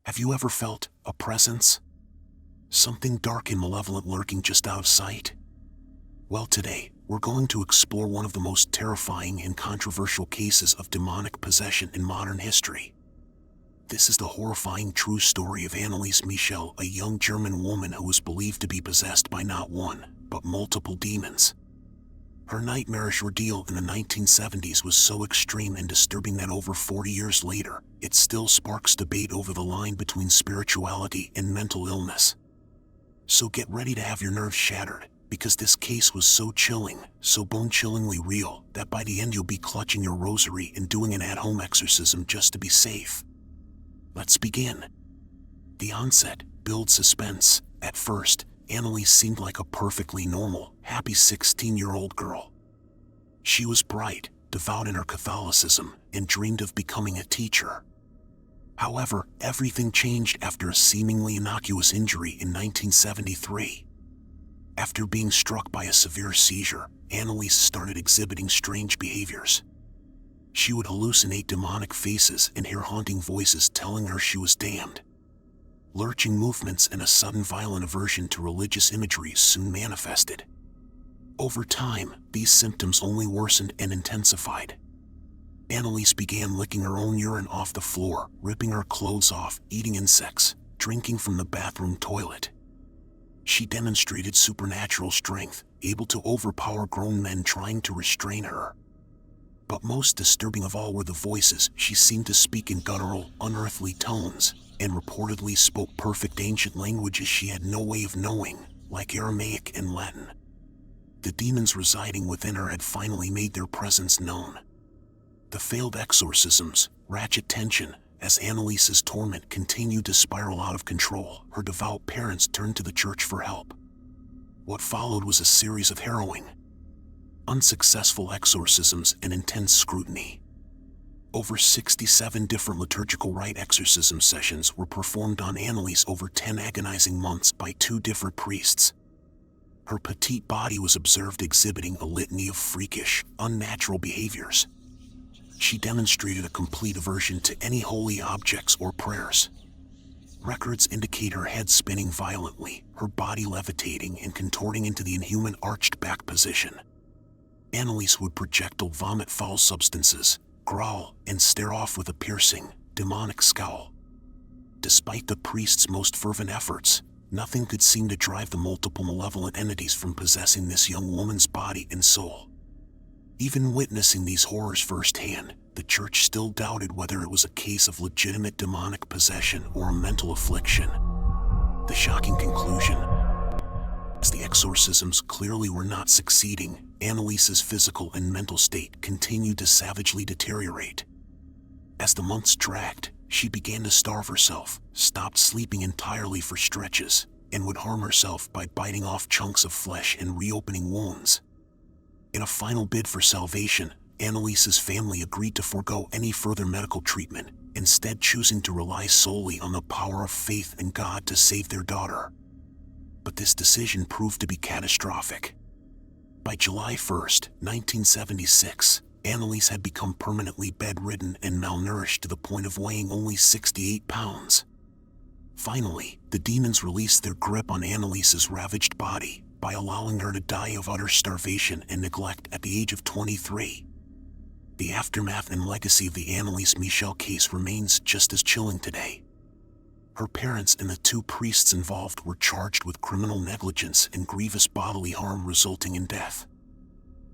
Have you ever felt a presence? Something dark and malevolent lurking just out of sight? Well, today, we're going to explore one of the most terrifying and controversial cases of demonic possession in modern history. This is the horrifying true story of Anneliese Michel, a young German woman who was believed to be possessed by not one, but multiple demons. Her nightmarish ordeal in the 1970s was so extreme and disturbing that over 40 years later, it still sparks debate over the line between spirituality and mental illness. So get ready to have your nerves shattered, because this case was so chilling, so bone-chillingly real, that by the end you'll be clutching your rosary and doing an at-home exorcism just to be safe. Let's begin. The onset builds suspense. At first, Anneliese seemed like a perfectly normal, happy 16-year-old girl. She was bright, devout in her Catholicism, and dreamed of becoming a teacher. However, everything changed after a seemingly innocuous injury in 1973. After being struck by a severe seizure, Anneliese started exhibiting strange behaviors. She would hallucinate demonic faces and hear haunting voices telling her she was damned. Lurching movements and a sudden violent aversion to religious imagery soon manifested. Over time, these symptoms only worsened and intensified. Anneliese began licking her own urine off the floor, ripping her clothes off, eating insects, drinking from the bathroom toilet. She demonstrated supernatural strength, able to overpower grown men trying to restrain her. But most disturbing of all were the voices. She seemed to speak in guttural, unearthly tones, and reportedly spoke perfect ancient languages she had no way of knowing, like Aramaic and Latin. The demons residing within her had finally made their presence known. The failed exorcisms, ratchet tension, as Anneliese's torment continued to spiral out of control. Her devout parents turned to the church for help. What followed was a series of harrowing, unsuccessful exorcisms and intense scrutiny. Over 67 different liturgical rite exorcism sessions were performed on Anneliese over 10 agonizing months by 2 different priests. Her petite body was observed exhibiting a litany of freakish, unnatural behaviors. She demonstrated a complete aversion to any holy objects or prayers. Records indicate her head spinning violently, her body levitating and contorting into the inhuman arched back position. Anneliese would projectile vomit foul substances, growl, and stare off with a piercing, demonic scowl. Despite the priest's most fervent efforts, nothing could seem to drive the multiple malevolent entities from possessing this young woman's body and soul. Even witnessing these horrors firsthand, the church still doubted whether it was a case of legitimate demonic possession or a mental affliction. The shocking conclusion: as the exorcisms clearly were not succeeding, Anneliese's physical and mental state continued to savagely deteriorate. As the months dragged, she began to starve herself, stopped sleeping entirely for stretches, and would harm herself by biting off chunks of flesh and reopening wounds. In a final bid for salvation, Anneliese's family agreed to forego any further medical treatment, instead choosing to rely solely on the power of faith in God to save their daughter. But this decision proved to be catastrophic. By July 1, 1976, Anneliese had become permanently bedridden and malnourished to the point of weighing only 68 pounds. Finally, the demons released their grip on Anneliese's ravaged body by allowing her to die of utter starvation and neglect at the age of 23. The aftermath and legacy of the Anneliese Michel case remains just as chilling today. Her parents and the 2 priests involved were charged with criminal negligence and grievous bodily harm resulting in death.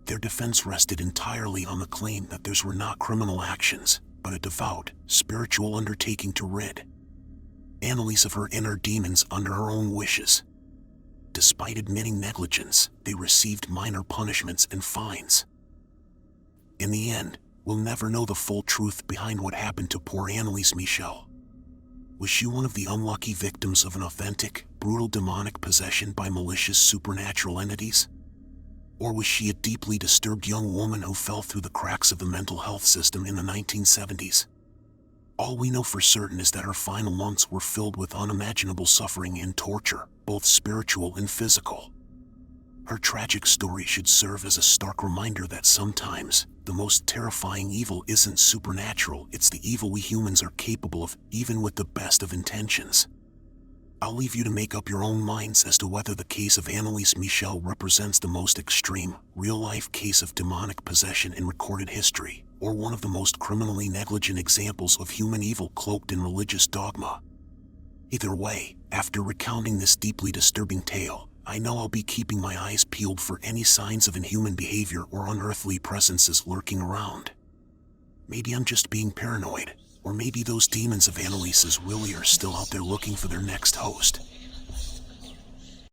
Their defense rested entirely on the claim that theirs were not criminal actions, but a devout, spiritual undertaking to rid Anneliese of her inner demons under her own wishes. Despite admitting negligence, they received minor punishments and fines. In the end, we'll never know the full truth behind what happened to poor Anneliese Michel. Was she one of the unlucky victims of an authentic, brutal demonic possession by malicious supernatural entities? Or was she a deeply disturbed young woman who fell through the cracks of the mental health system in the 1970s? All we know for certain is that her final months were filled with unimaginable suffering and torture, both spiritual and physical. Her tragic story should serve as a stark reminder that sometimes, the most terrifying evil isn't supernatural, it's the evil we humans are capable of, even with the best of intentions. I'll leave you to make up your own minds as to whether the case of Anneliese Michel represents the most extreme, real-life case of demonic possession in recorded history, or one of the most criminally negligent examples of human evil cloaked in religious dogma. Either way, after recounting this deeply disturbing tale, I know I'll be keeping my eyes peeled for any signs of inhuman behavior or unearthly presences lurking around. Maybe I'm just being paranoid, or maybe those demons of Anneliese's really are still out there looking for their next host.